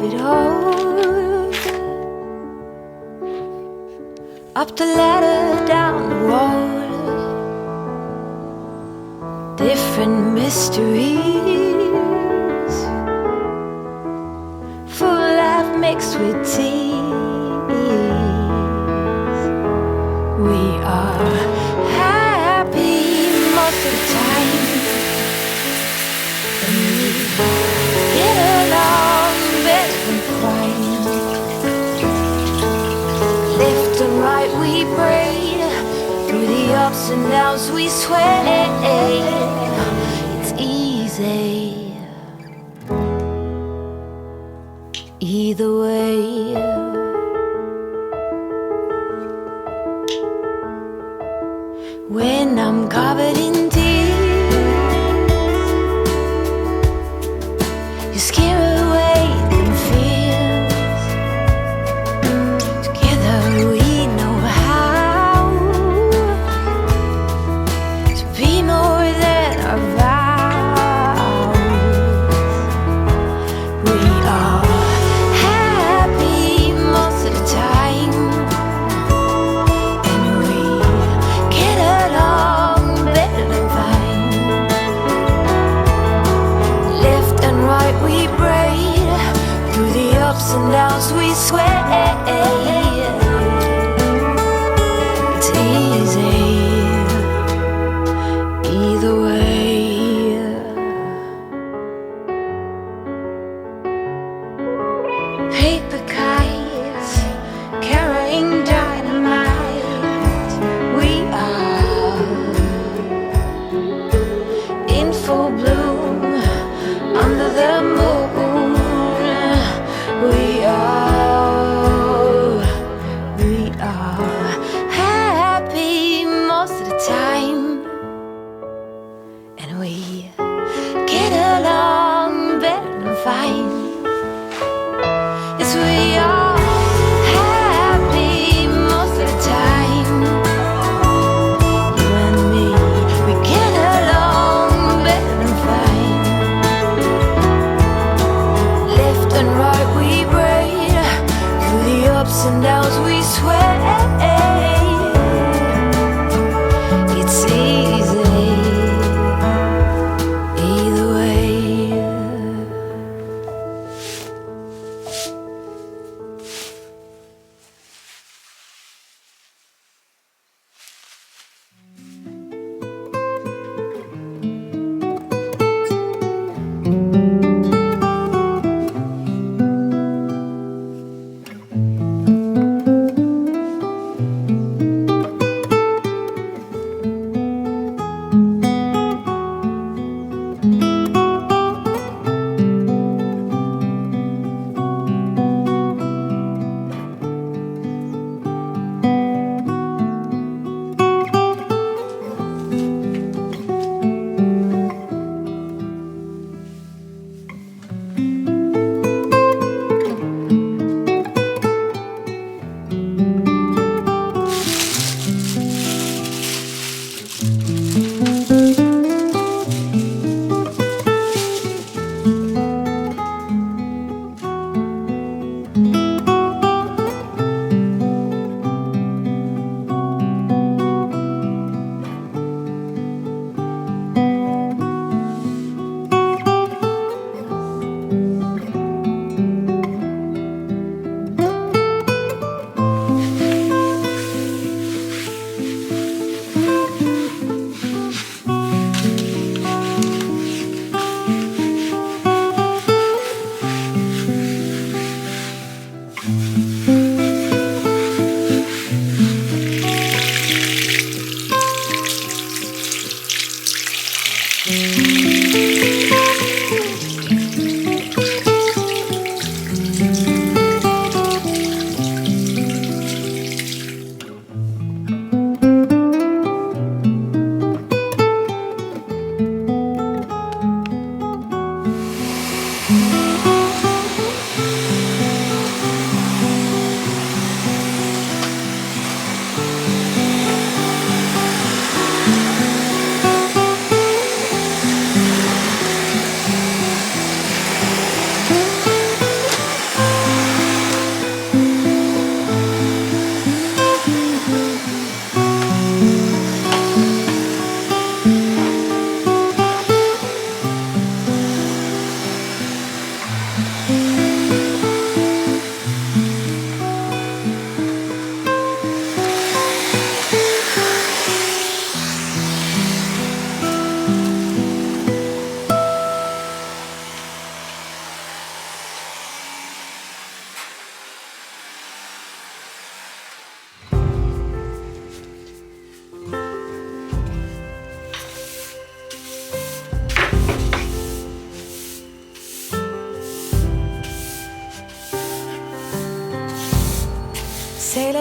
it all. Up the ladder, down the road, different mysteries, full life mixed with tears. We are happy most of the time, and we get along better than fine. Left and right we braid, through the ups and downs we sway. It's easy either way. When I'm covered in tears, you scare away them fears. Together we know how to be more than our vows. We are happy most of the time, and we get along better than fine. Left and right we braid, through the ups and downs we sway. It's easy either way. Paper kites carrying dynamite. We are in full bloom under the moon. We are happy most of the time, and we get along better than fine. Yes, we are happy most of the time. You and me, we get along better than fine. Left and right we braid, through the ups and downs we sway. It's easy either way.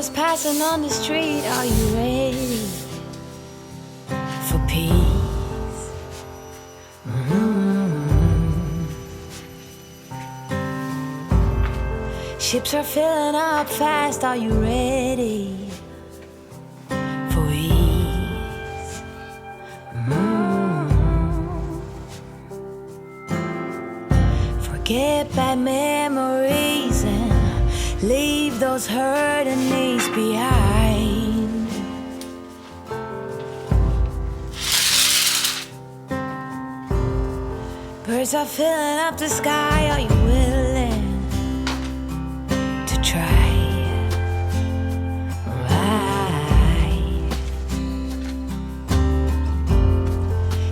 cars passing on the street. Are you ready for peace? Ships are filling up fast. Are you ready for ease? Forget bad memories and leave those hurting knees behind. Birds are filling up the sky. Are you willing to try? Right.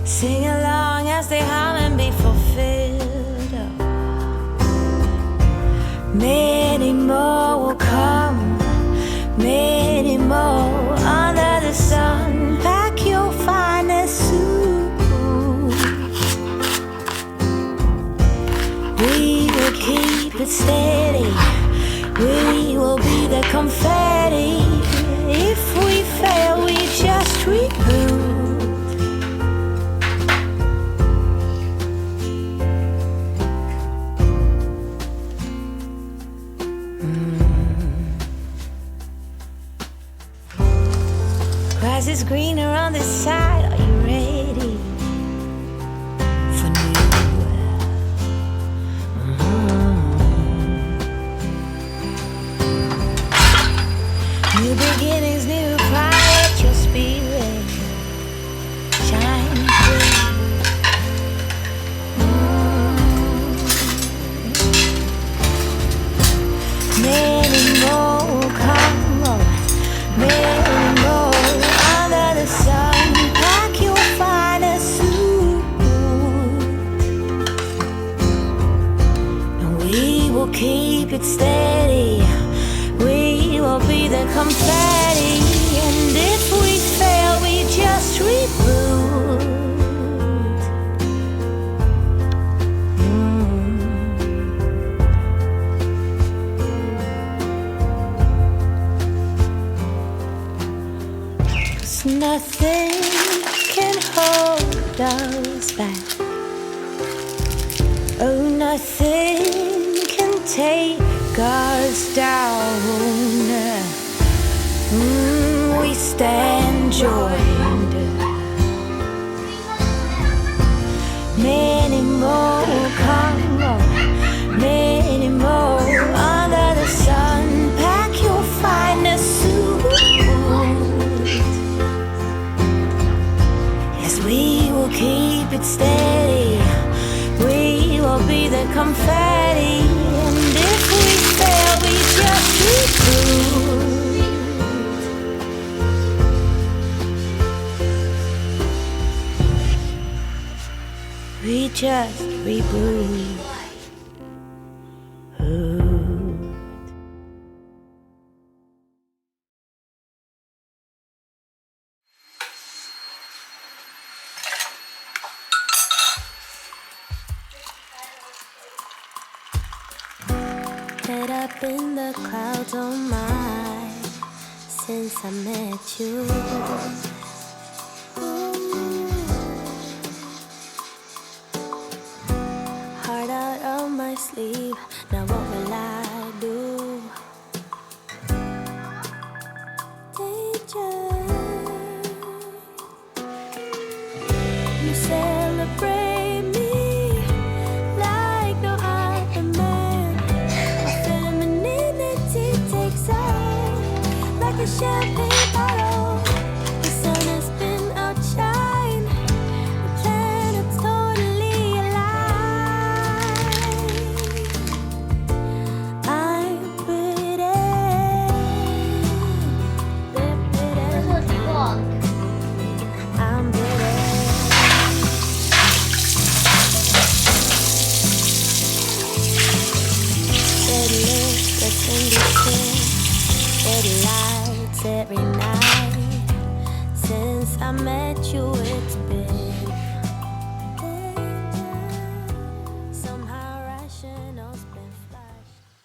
Sing along as they hum and be fulfilled. Many more will come, many more under the sun. Pack your finest suit. We will keep it steady. We will be the confetti. If we fail, we just reboot. Grass is greener on this side. Are you ready for new? New beginnings, new fire. Let your spirit shine through. Many more will come, many more. The sun, pack your finest suit, and we will keep it steady. We will be the confetti, and if we fail, we just reboot. Nothing can hold us back. Oh, nothing can take us down. We stand joined. Many more will come, many more under the sun. Pack your finest suit. We will keep it steady. We will be the confetti, and if we fail, we just reboot. We just reboot. Head up in the clouds, oh my, since I met you. Heart out of my sleeve, now what will I do? Danger. You celebrate me like no other man. Like a champagne bottle, the sun has been outshine. The planet's totally alive. I'm pretty. I'm pretty. Red lips, let's sing this. Red lights every night. Since I met you, it's been